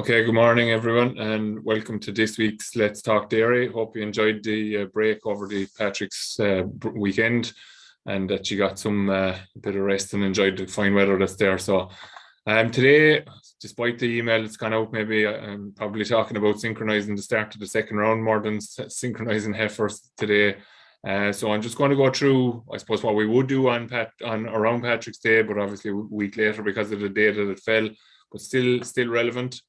Okay, good morning, everyone, and welcome to this week's Let's Talk Dairy. Hope you enjoyed the break over the Patrick's weekend and that you got some bit of rest and enjoyed the fine weather that's there. So today, despite the email that's gone out, maybe I'm probably talking about synchronizing the start of the second round more than synchronizing heifers today. So I'm just going to go through, I suppose, what we would do on around Patrick's Day, but obviously a week later because of the day that it fell, but still relevant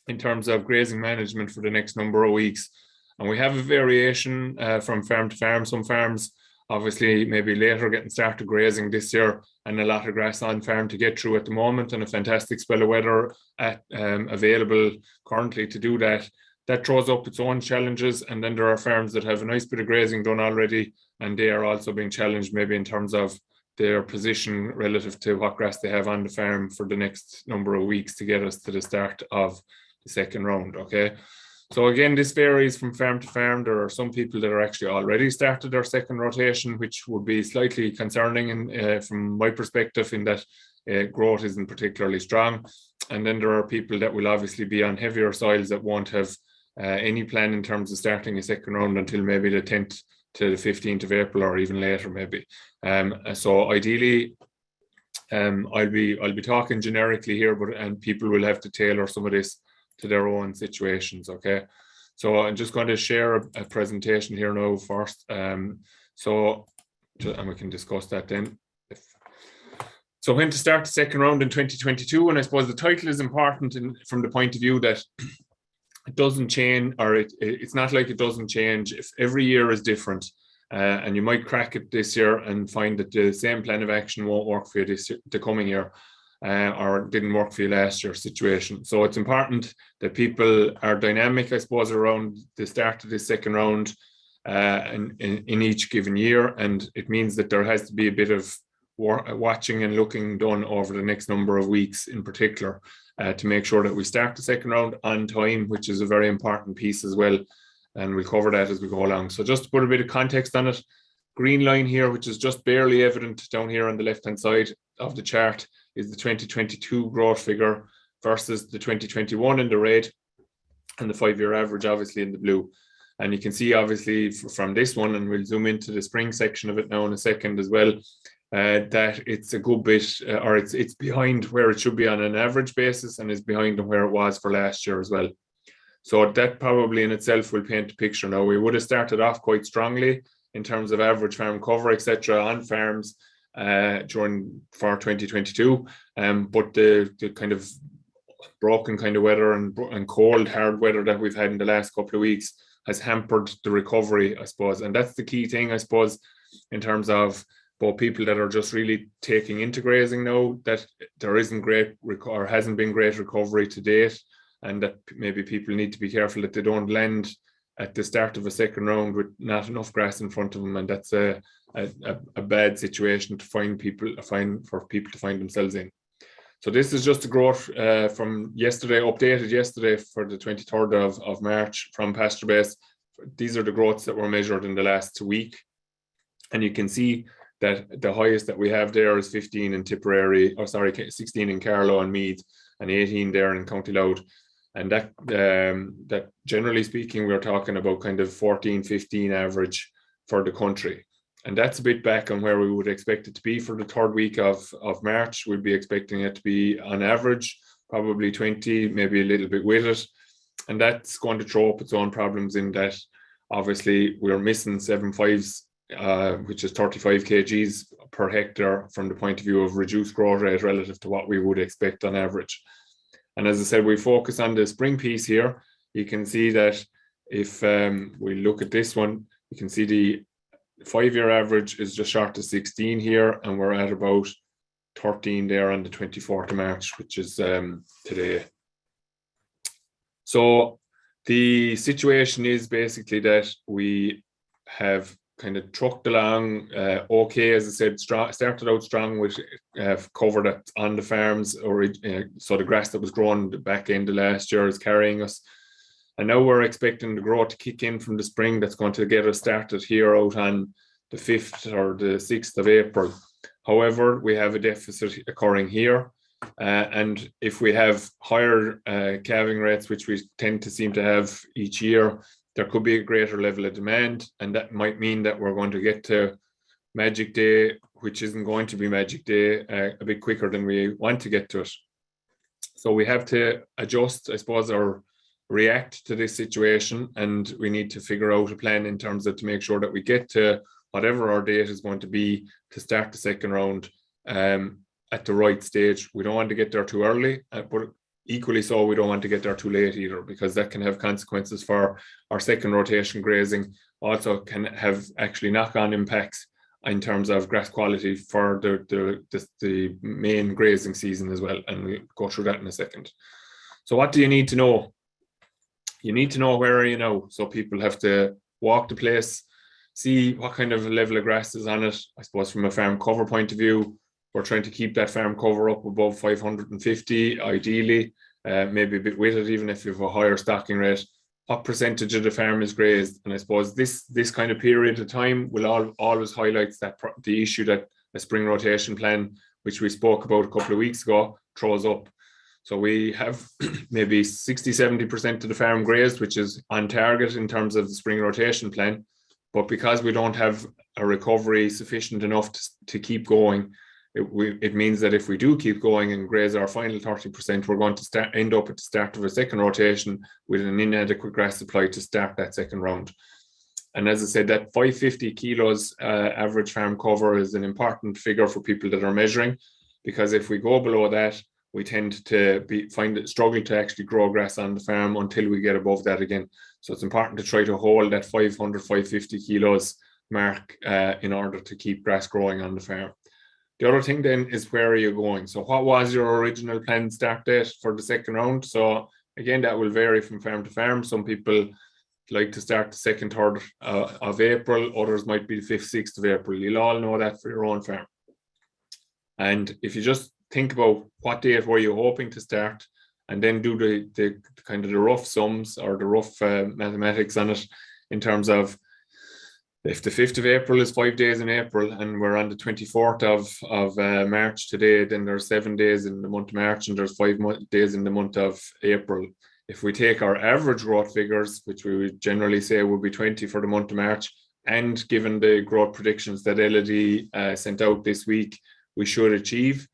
in terms of grazing management for the next number of weeks. And we have a variation from farm to farm. Some farms obviously maybe later getting started grazing this year and a lot of grass on farm to get through at the moment, and a fantastic spell of weather available currently to do that. That throws up its own challenges, and then there are farms that have a nice bit of grazing done already, and they are also being challenged maybe in terms of their position relative to what grass they have on the farm for the next number of weeks to get us to the start of the second round. Okay, so again, this varies from farm to farm. There are some people that are actually already started their second rotation, which would be slightly concerning from my perspective, in that growth isn't particularly strong. And then there are people that will obviously be on heavier soils that won't have any plan in terms of starting a second round until maybe the 10th to the 15th of April or even later maybe. So ideally, I'll be talking generically here, and people will have to tailor some of this to their own situations. Okay, so I'm just going to share a presentation here now first. And we can discuss that then. So when to start the second round in 2022, and I suppose the title is important from the point of view that it doesn't change, or it's not like it doesn't change. If every year is different, and you might crack it this year and find that the same plan of action won't work for you the coming year, or didn't work for you last year's situation. So it's important that people are dynamic, I suppose, around the start of the second round in each given year. And it means that there has to be a bit of watching and looking done over the next number of weeks in particular to make sure that we start the second round on time, which is a very important piece as well. And we'll cover that as we go along. So just to put a bit of context on it, green line here, which is just barely evident down here on the left-hand side of the chart, is the 2022 growth figure versus the 2021 in the red, and the 5-year average obviously in the blue. And you can see obviously from this one, and we'll zoom into the spring section of it now in a second as well, that it's a good bit, or it's behind where it should be on an average basis, and is behind where it was for last year as well. So that probably in itself will paint a picture. Now, we would have started off quite strongly in terms of average farm cover, etc., on farms for 2022, but the kind of broken kind of weather and cold hard weather that we've had in the last couple of weeks has hampered the recovery, I suppose. And that's the key thing, I suppose, in terms of both people that are just really taking into grazing now, that there isn't great or hasn't been great recovery to date, and that maybe people need to be careful that they don't land at the start of a second round with not enough grass in front of them, and that's a bad situation for people to find themselves in. So this is just a growth from yesterday, updated yesterday for the 23rd of March from pasture base. These are the growths that were measured in the last week, and you can see that the highest that we have there is 15 in Tipperary, 16 in Carlow and Meath, and 18 there in County Louth. And that generally speaking, we're talking about kind of 14, 15 average for the country. And that's a bit back on where we would expect it to be for the third week of March. We'd be expecting it to be on average, probably 20, maybe a little bit with it. And that's going to throw up its own problems in that obviously we're missing 7.5s, which is 35 kgs per hectare from the point of view of reduced growth rate relative to what we would expect on average. And as I said, we focus on the spring piece here. You can see that if we look at this one, you can see the 5-year average is just short of 16 here, and we're at about 13 there on the 24th of March, which is today. So the situation is basically that we have kind of trucked along okay, as I said, started out strong with cover that's on the farms, or so the grass that was grown the back end of last year is carrying us. And now we're expecting the growth to kick in from the spring. That's going to get us started here out on the 5th or the 6th of April. However, we have a deficit occurring here. And if we have higher calving rates, which we tend to seem to have each year, there could be a greater level of demand, and that might mean that we're going to get to Magic Day, which isn't going to be Magic Day, a bit quicker than we want to get to it. So we have to adjust, I suppose, or react to this situation, and we need to figure out a plan in terms of to make sure that we get to whatever our date is going to be to start the second round at the right stage. We don't want to get there too early, but equally so, we don't want to get there too late either, because that can have consequences for our second rotation grazing. Also can have actually knock-on impacts in terms of grass quality for the main grazing season as well, and we'll go through that in a second. So what do you need to know? You need to know where are you now. So people have to walk the place, see what kind of level of grass is on it. I suppose from a farm cover point of view, we're trying to keep that farm cover up above 550, ideally, maybe a bit with it, even if you have a higher stocking rate. What percentage of the farm is grazed? And I suppose this kind of period of time will always highlight that the issue that a spring rotation plan, which we spoke about a couple of weeks ago, throws up. So we have maybe 60-70% of the farm grazed, which is on target in terms of the spring rotation plan. But because we don't have a recovery sufficient enough to keep going, it means that if we do keep going and graze our final 30%, we're going to end up at the start of a second rotation with an inadequate grass supply to start that second round. And as I said, that 550 kilos average farm cover is an important figure for people that are measuring, because if we go below that, we tend to find it struggle to actually grow grass on the farm until we get above that again. So it's important to try to hold that 500, 550 kilos mark in order to keep grass growing on the farm. The other thing then is, where are you going? So what was your original planned start date for the second round? So again, that will vary from farm to farm. Some people like to start the 2nd, 3rd of April. Others might be the 5th, 6th of April. You'll all know that for your own farm. And if you just think about what date were you hoping to start, and then do the kind of the rough sums or the rough mathematics on it, in terms of if the 5th of April is 5 days in April and we're on the 24th of March today, then there's 7 days in the month of March and there's 5 days in the month of April. If we take our average growth figures, which we would generally say would be 20 for the month of March, and given the growth predictions that LD sent out this week, we should achieve,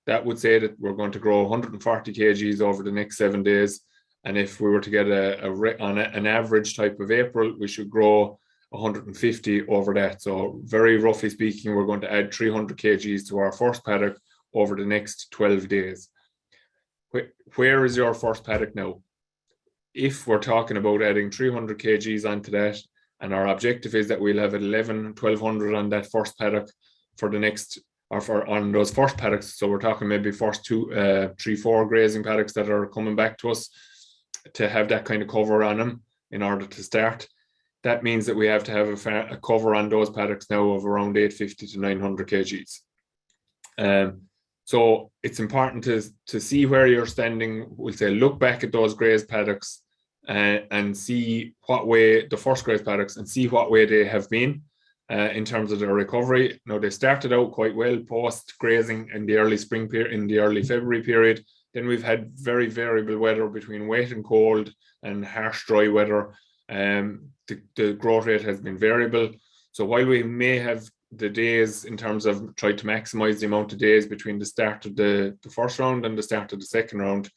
that would say that we're going to grow 140 kgs over the next 7 days. And if we were to get an average type of April, we should grow 150 over that. So very roughly speaking, we're going to add 300 kgs to our first paddock over the next 12 days. Where is your first paddock now? If we're talking about adding 300 kgs onto that, and our objective is that we'll have 1200 on that first paddock for the next, or on those first paddocks. So we're talking maybe first 2, 3, 4 grazing paddocks that are coming back to us, to have that kind of cover on them in order to start. That means that we have to have a cover on those paddocks now of around 850 to 900 kgs. So it's important to see where you're standing. We'll say look back at those grazed paddocks and see what way, the first grazed paddocks, and see what way they have been in terms of their recovery. Now, they started out quite well post grazing in the early spring period, in the early February period. Then we've had very variable weather between wet and cold and harsh dry weather. The growth rate has been variable. So while we may have the days in terms of trying to maximize the amount of days between the start of the first round and the start of the second round,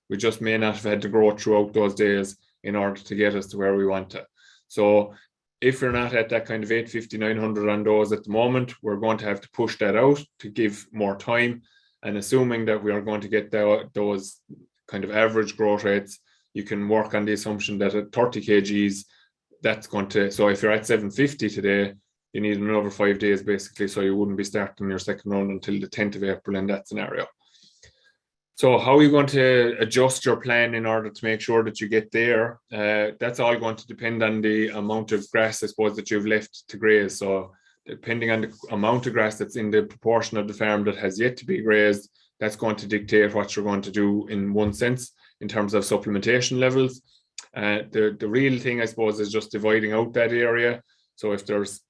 we just may not have had to grow throughout those days in order to get us to where we want to. So if we're not at that kind of 850, 900 on those at the moment, we're going to have to push that out to give more time. And assuming that we are going to get those kind of average growth rates, you can work on the assumption that at 30 kgs, that's going to, so if you're at 750 today, you need another 5 days basically, so you wouldn't be starting your second round until the 10th of April in that scenario. So how are you going to adjust your plan in order to make sure that you get there? That's all going to depend on the amount of grass, I suppose, that you've left to graze. So depending on the amount of grass that's in the proportion of the farm that has yet to be grazed, that's going to dictate what you're going to do in one sense in terms of supplementation levels. The real thing, I suppose, is just dividing out that area. So if there's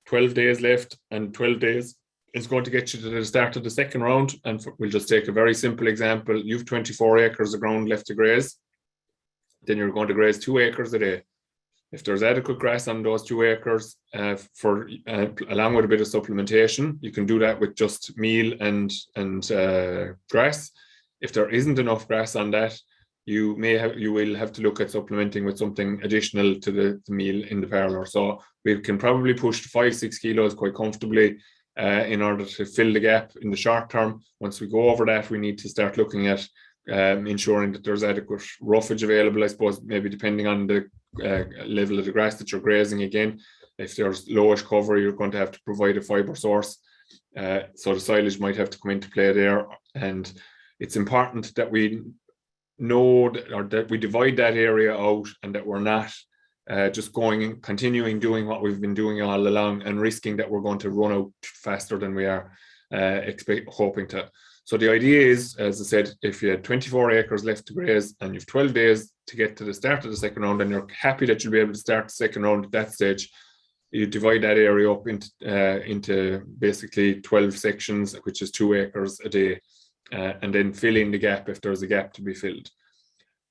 12 days left and 12 days is going to get you to the start of the second round. And we'll just take a very simple example. You've 24 acres of ground left to graze. Then you're going to graze 2 acres a day. If there's adequate grass on those 2 acres along with a bit of supplementation, you can do that with just meal and grass. If there isn't enough grass on that, you will have to look at supplementing with something additional to the meal in the parlour. So we can probably push to 5-6 kilos quite comfortably in order to fill the gap in the short term. Once we go over that, we need to start looking at ensuring that there's adequate roughage available, I suppose, maybe depending on the level of the grass that you're grazing. Again, if there's lowish cover, you're going to have to provide a fibre source. So the silage might have to come into play there. And it's important that we know that we divide that area out, and that we're not just continuing doing what we've been doing all along and risking that we're going to run out faster than we are hoping to. So the idea is, as I said, if you had 24 acres left to graze and you've 12 days to get to the start of the second round, and you're happy that you'll be able to start the second round at that stage, you divide that area up into basically 12 sections, which is 2 acres a day, and then fill in the gap if there's a gap to be filled.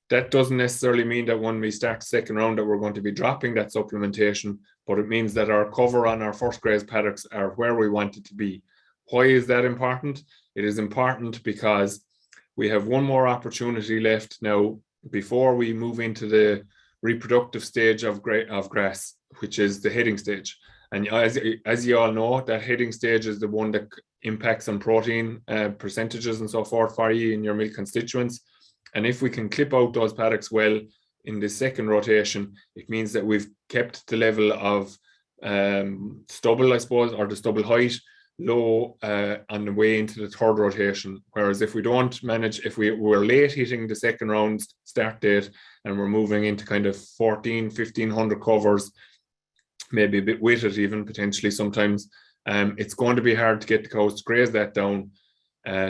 That doesn't necessarily mean that when we start the second round that we're going to be dropping that supplementation, but it means that our cover on our first graze paddocks are where we want it to be. Why is that important? It is important because we have one more opportunity left now before we move into the reproductive stage of grass, which is the heading stage. And as you all know, that heading stage is the one that impacts on protein percentages and so forth for you in your milk constituents. And if we can clip out those paddocks well in the second rotation, it means that we've kept the level of stubble, I suppose, or the stubble height low on the way into the third rotation. Whereas if we don't manage, if we're late hitting the second round's start date and we're moving into kind of 1,500 covers, maybe a bit with it even potentially sometimes, it's going to be hard to get the cows to graze that down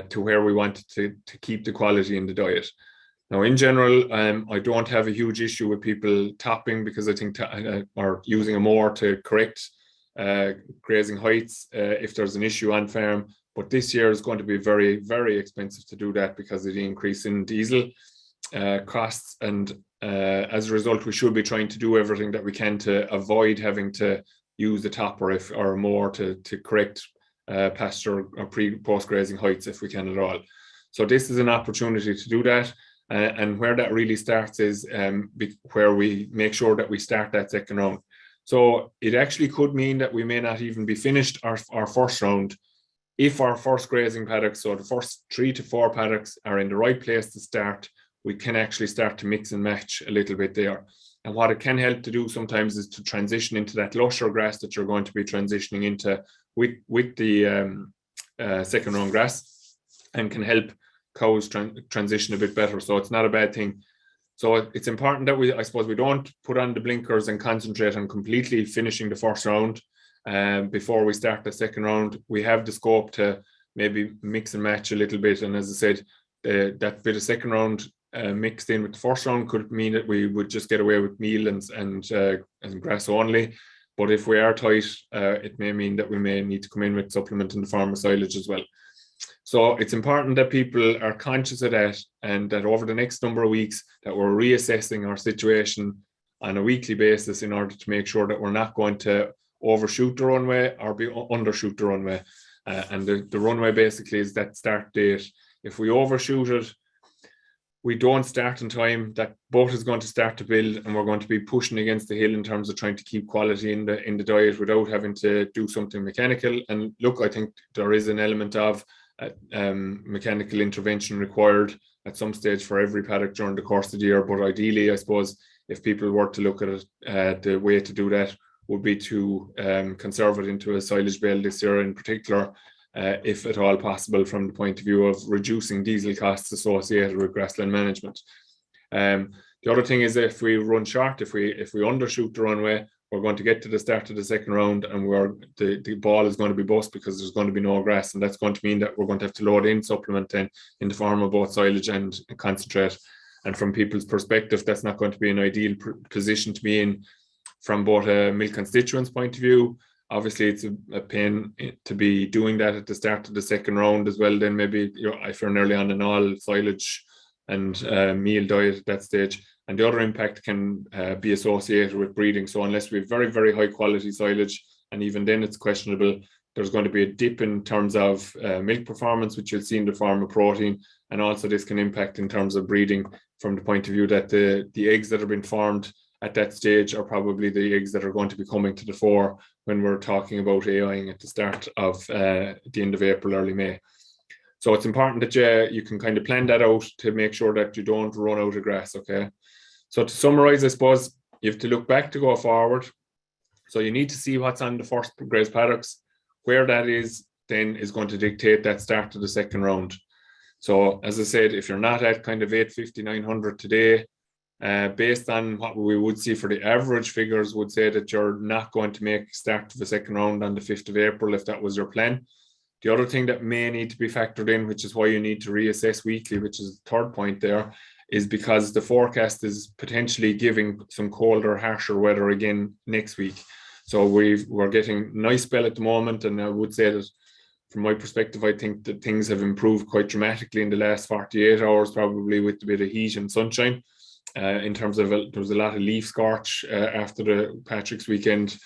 to where we want to keep the quality in the diet. Now, in general, I don't have a huge issue with people topping, because I think or using a mower to correct grazing heights if there's an issue on farm. But this year is going to be very, very expensive to do that because of the increase in diesel costs. And as a result, we should be trying to do everything that we can to avoid having to use the topper or more to correct pasture or post grazing heights if we can at all. So this is an opportunity to do that. And where that really starts is where we make sure that we start that second round. So it actually could mean that we may not even be finished our first round if our first grazing paddocks, so the first 3 to 4 paddocks, are in the right place to start. We can actually start to mix and match a little bit there. And what it can help to do sometimes is to transition into that lusher grass that you're going to be transitioning into with the second round grass, and can help cows transition a bit better. So it's not a bad thing. So it's important that I suppose we don't put on the blinkers and concentrate on completely finishing the first round before we start the second round. We have the scope to maybe mix and match a little bit. And as I said, that bit of second round mixed in with the first round could mean that we would just get away with meal and grass only. But if we are tight, it may mean that we may need to come in with supplement in the form of silage as well. So it's important that people are conscious of that, and that over the next number of weeks that we're reassessing our situation on a weekly basis in order to make sure that we're not going to overshoot the runway or undershoot the runway. And the runway basically is that start date. If we overshoot it, we don't start in time, that boat is going to start to build, and we're going to be pushing against the hill in terms of trying to keep quality in the diet without having to do something mechanical. And look, I think there is an element of mechanical intervention required at some stage for every paddock during the course of the year. But ideally, I suppose, if people were to look at it, the way to do that would be to conserve it into a silage bale this year in particular, if at all possible, from the point of view of reducing diesel costs associated with grassland management. The other thing is, if we run short, if we undershoot the runway, we're going to get to the start of the second round, and the ball is going to be bust because there's going to be no grass, and that's going to mean that we're going to have to load in supplement then in the form of both silage and concentrate. And from people's perspective, that's not going to be an ideal position to be in from both a milk constituents point of view, Obviously, it's a pain to be doing that at the start of the second round as well. Then maybe if you're nearly on an all silage and meal diet at that stage. And the other impact can be associated with breeding. So unless we have very, very high quality silage, and even then it's questionable, there's going to be a dip in terms of milk performance, which you'll see in the form of protein. And also this can impact in terms of breeding from the point of view that the eggs that have been formed at that stage are probably the eggs that are going to be coming to the fore when we're talking about AIing at the start of the end of April, early May. So it's important that you can kind of plan that out to make sure that you don't run out of grass, okay? So to summarize, I suppose you have to look back to go forward. So you need to see what's on the first grazed paddocks. Where that is then is going to dictate that start of the second round. So as I said, if you're not at kind of 850, 900 today, based on what we would see for the average figures, would say that you're not going to make start of the second round on the 5th of April if that was your plan. The other thing that may need to be factored in, which is why you need to reassess weekly, which is the third point there, is because the forecast is potentially giving some colder, harsher weather again next week. So we're getting a nice spell at the moment, and I would say that from my perspective, I think that things have improved quite dramatically in the last 48 hours, probably with a bit of heat and sunshine. In terms of there was a lot of leaf scorch after the Patrick's weekend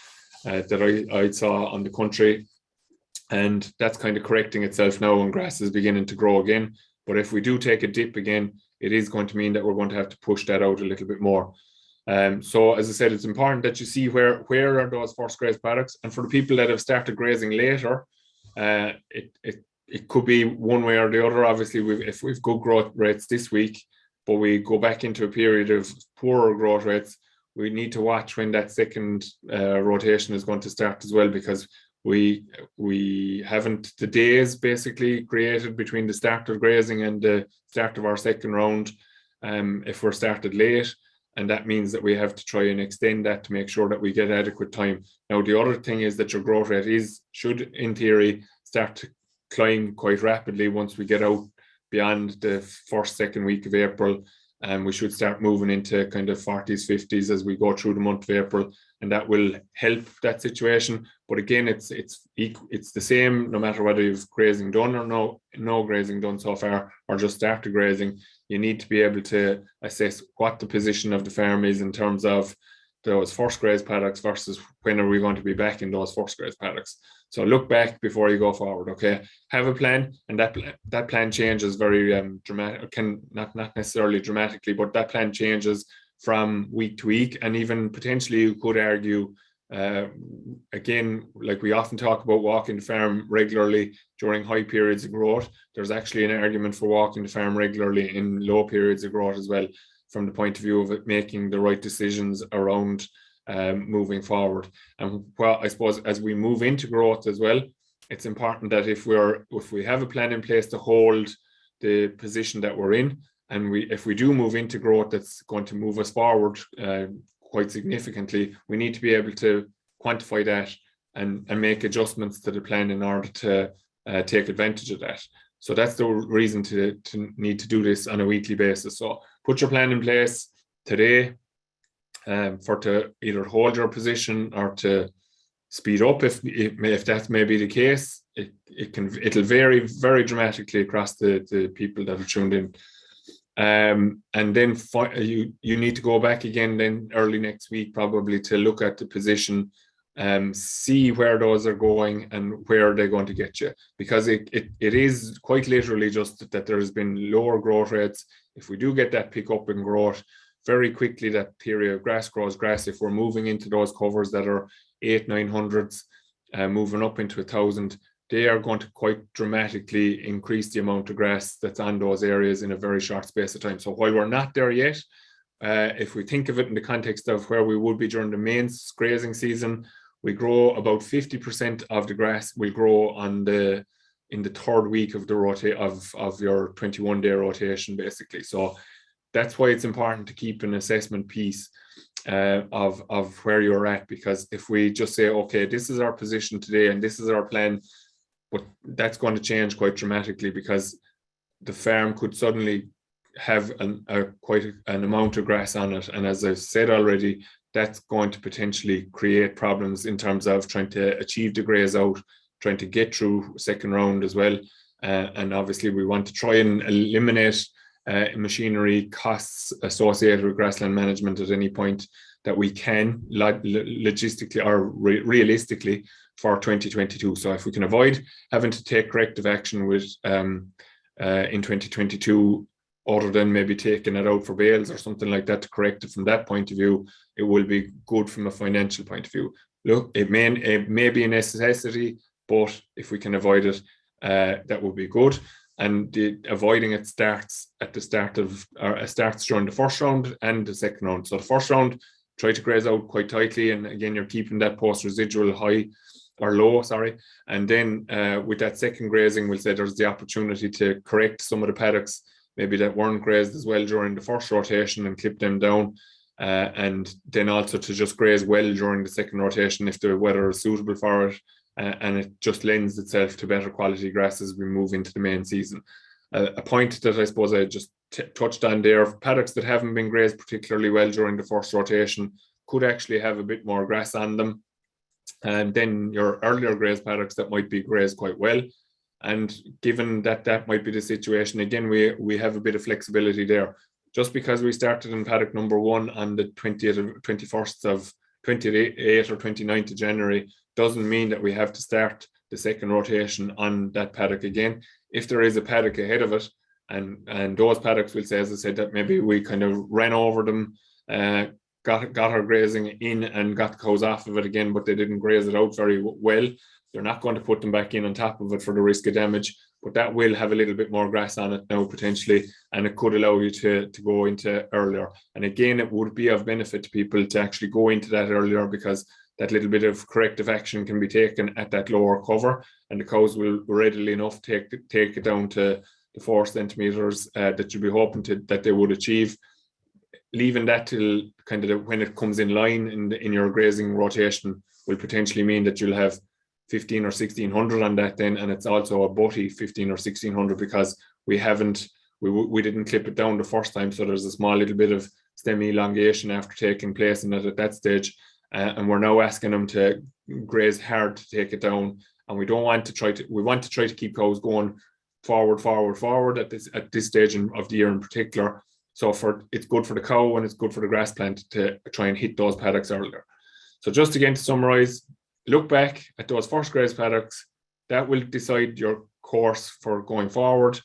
that I saw on the country, and that's kind of correcting itself now, and grass is beginning to grow again. But if we do take a dip again, it is going to mean that we're going to have to push that out a little bit more. So as I said, it's important that you see where are those first grazed paddocks, and for the people that have started grazing later, it could be one way or the other. Obviously, if we've good growth rates this week, but we go back into a period of poorer growth rates, we need to watch when that second rotation is going to start as well, because we haven't the days basically created between the start of grazing and the start of our second round if we're started late, and that means that we have to try and extend that to make sure that we get adequate time. Now, the other thing is that your growth rate should in theory start to climb quite rapidly once we get out beyond the second week of April, and we should start moving into kind of 40s, 50s as we go through the month of April, and that will help that situation. But again, it's the same no matter whether you've grazing done or no grazing done so far, or just started grazing. You need to be able to assess what the position of the farm is in terms of those first grazed paddocks versus when are we going to be back in those first grazed paddocks. So look back before you go forward, okay? Have a plan, and that plan changes very dramatic, can not necessarily dramatically, but that plan changes from week to week, and even potentially you could argue, again, like we often talk about walking the farm regularly during high periods of growth. There's actually an argument for walking the farm regularly in low periods of growth as well, from the point of view of it making the right decisions around moving forward. And well, I suppose as we move into growth as well, it's important that if we have a plan in place to hold the position that we're in, and if we do move into growth that's going to move us forward quite significantly, we need to be able to quantify that and make adjustments to the plan in order to take advantage of that. So that's the reason to need to do this on a weekly basis. So put your plan in place today to either hold your position or to speed up if that may be the case. It'll vary very dramatically across the people that are tuned in. And then you need to go back again then early next week probably to look at the position, see where those are going and where they're going to get you, because it is quite literally just that there has been lower growth rates. If we do get that pick up in growth, very quickly that theory of grass grows grass. If we're moving into those covers that are 800-900s, moving up into 1,000, they are going to quite dramatically increase the amount of grass that's on those areas in a very short space of time. So while we're not there yet, if we think of it in the context of where we would be during the main grazing season, we grow about 50% of the grass will grow in the third week of the of your 21-day rotation, basically. So that's why it's important to keep an assessment piece of where you're at, because if we just say, okay, this is our position today and this is our plan, but that's going to change quite dramatically, because the farm could suddenly have quite an amount of grass on it. And as I've said already, that's going to potentially create problems in terms of trying to achieve the graze out, trying to get through second round as well. And obviously we want to try and eliminate machinery costs associated with grassland management at any point that we can, logistically or realistically, for 2022. So if we can avoid having to take corrective action with in 2022, other than maybe taking it out for bales or something like that to correct it from that point of view, it will be good from a financial point of view. Look, it may be a necessity, but if we can avoid it, that would be good. And avoiding it starts during the first round and the second round. So the first round, try to graze out quite tightly, and again, you're keeping that post residual high or low, sorry. And then with that second grazing, we'll say there's the opportunity to correct some of the paddocks maybe that weren't grazed as well during the first rotation and clip them down. And then also to just graze well during the second rotation if the weather is suitable for it. And it just lends itself to better quality grass as we move into the main season. A point that I suppose I just touched on there, paddocks that haven't been grazed particularly well during the first rotation could actually have a bit more grass on them. And then your earlier grazed paddocks that might be grazed quite well. And given that that might be the situation, again, we have a bit of flexibility there. Just because we started in paddock number 1 on the 28th or 29th of January doesn't mean that we have to start the second rotation on that paddock again. If there is a paddock ahead of it, and those paddocks will say, as I said, that maybe we kind of ran over them, got our grazing in and got the cows off of it again, but they didn't graze it out very well. They're not going to put them back in on top of it for the risk of damage, but that will have a little bit more grass on it now potentially, and it could allow you to go into earlier. And again, it would be of benefit to people to actually go into that earlier, because that little bit of corrective action can be taken at that lower cover, and the cows will readily enough take it down to the 4 centimeters that you'd be hoping that they would achieve. Leaving that till kind of when it comes in line in your grazing rotation will potentially mean that you'll have 15 or 1600 on that then, and it's also a butty 15 or 1600 because we didn't clip it down the first time, so there's a small little bit of stem elongation after taking place in it at that stage, and we're now asking them to graze hard to take it down, and we want to try to keep cows going forward at this stage of the year in particular. So it's good for the cow and it's good for the grass plant to try and hit those paddocks earlier. So just again to summarize, look back at those first grazed paddocks. That will decide your course for going forward.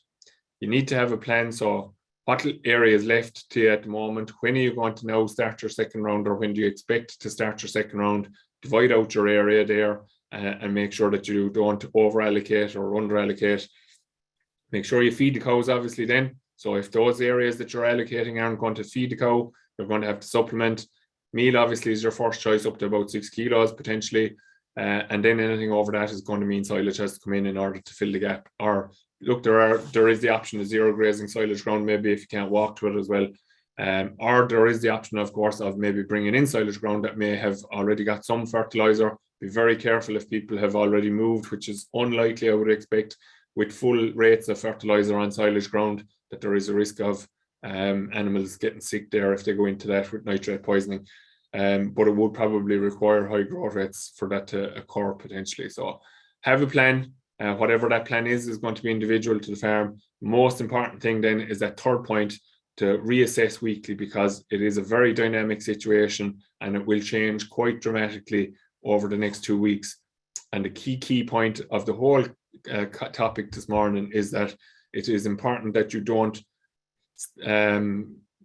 You need to have a plan. So what area is left to you at the moment? When are you going to now start your second round, or when do you expect to start your second round? Divide out your area there and make sure that you don't over allocate or under allocate. Make sure you feed the cows obviously then. So if those areas that you're allocating aren't going to feed the cow, you're going to have to supplement. Meal obviously is your first choice, up to about 6 kilos potentially. And then anything over that is going to mean silage has to come in order to fill the gap. Or look, there is the option of zero grazing silage ground, maybe if you can't walk to it as well. Or there is the option, of course, of maybe bringing in silage ground that may have already got some fertilizer. Be very careful if people have already moved, which is unlikely, I would expect, with full rates of fertilizer on silage ground, that there is a risk of animals getting sick there if they go into that with nitrate poisoning. But it would probably require high growth rates for that to occur potentially. So have a plan. Whatever that plan is going to be individual to the farm. Most important thing then is that third point, to reassess weekly, because it is a very dynamic situation and it will change quite dramatically over the next 2 weeks. And the key point of the whole topic this morning is that it is important that you don't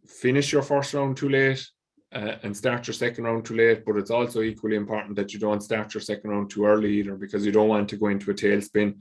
finish your first round too late and start your second round too late, but it's also equally important that you don't start your second round too early either, because you don't want to go into a tailspin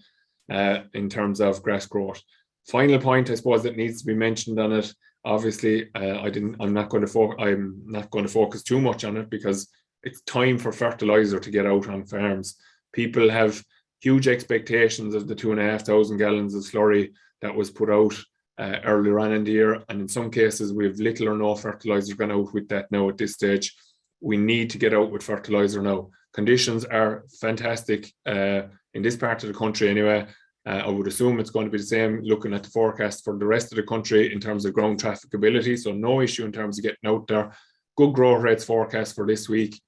in terms of grass growth. Final point, I suppose, that needs to be mentioned on it. Obviously, I'm not going to focus too much on it, because it's time for fertilizer to get out on farms. People have huge expectations of the 2,500 gallons of slurry that was put out earlier on in the year, and in some cases we have little or no fertilizer gone out with that now at this stage. We need to get out with fertilizer now. Conditions are fantastic in this part of the country anyway. I would assume it's going to be the same looking at the forecast for the rest of the country in terms of ground trafficability, so no issue in terms of getting out there. good growth rates forecast for this week,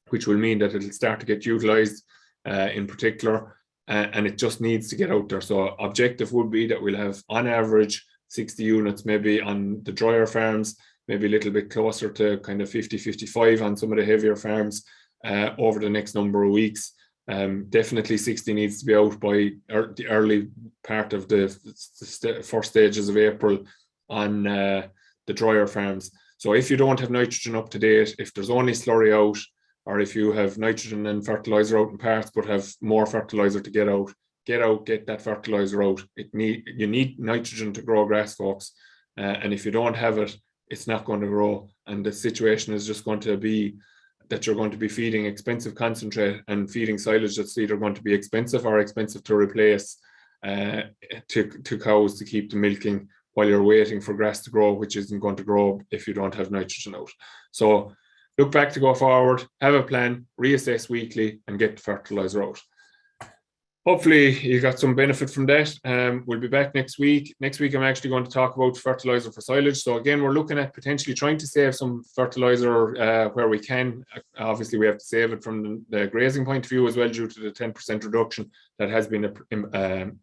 which will mean that it'll start to get utilised in particular, and it just needs to get out there. So objective would be that we'll have on average 60 units maybe on the drier farms, maybe a little bit closer to kind of 50, 55 on some of the heavier farms over the next number of weeks. Definitely 60 needs to be out by the early part of the first stages of April on the drier farms. So if you don't have nitrogen up to date, if there's only slurry out, or if you have nitrogen and fertilizer out in parts but have more fertilizer to get that fertilizer out. You need nitrogen to grow grass, folks. And if you don't have it, it's not going to grow. And the situation is just going to be that you're going to be feeding expensive concentrate and feeding silage that's either going to be expensive or expensive to replace to cows to keep the milking while you're waiting for grass to grow, which isn't going to grow if you don't have nitrogen out. So look back to go forward, have a plan, reassess weekly, and get the fertilizer out. Hopefully you got some benefit from that. We'll be back next week. Next week, I'm actually going to talk about fertilizer for silage. So again, we're looking at potentially trying to save some fertilizer where we can. Obviously, we have to save it from the grazing point of view as well, due to the 10% reduction that has been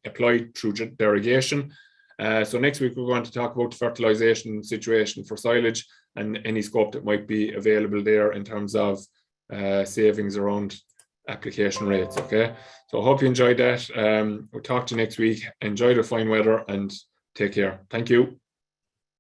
applied through derogation. So next week, we're going to talk about the fertilization situation for silage and any scope that might be available there in terms of savings around application rates. Okay, so I hope you enjoyed that. We'll talk to you next week. Enjoy the fine weather and take care. Thank you.